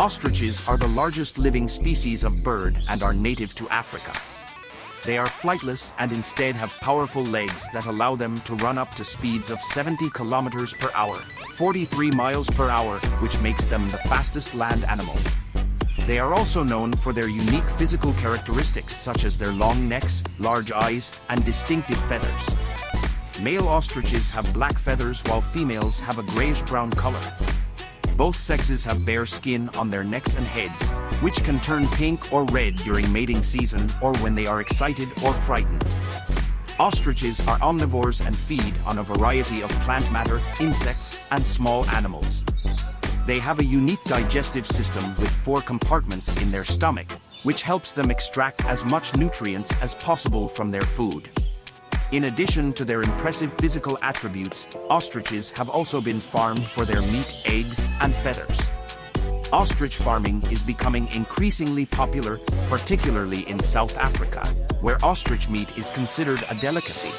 Ostriches are the largest living species of bird and are native to Africa. They are flightless and instead have powerful legs that allow them to run up to speeds of 70 kilometers per hour, 43 miles per hour, which makes them the fastest land animal. They are also known for their unique physical characteristics such as their long necks, large eyes, and distinctive feathers. Male ostriches have black feathers while females have a grayish-brown color. Both sexes have bare skin on their necks and heads, which can turn pink or red during mating season or when they are excited or frightened. Ostriches are omnivores and feed on a variety of plant matter, insects, and small animals. They have a unique digestive system with 4 compartments in their stomach, which helps them extract as much nutrients as possible from their food. In addition to their impressive physical attributes, ostriches have also been farmed for their meat, eggs, and feathers. Ostrich farming is becoming increasingly popular, particularly in South Africa, where ostrich meat is considered a delicacy.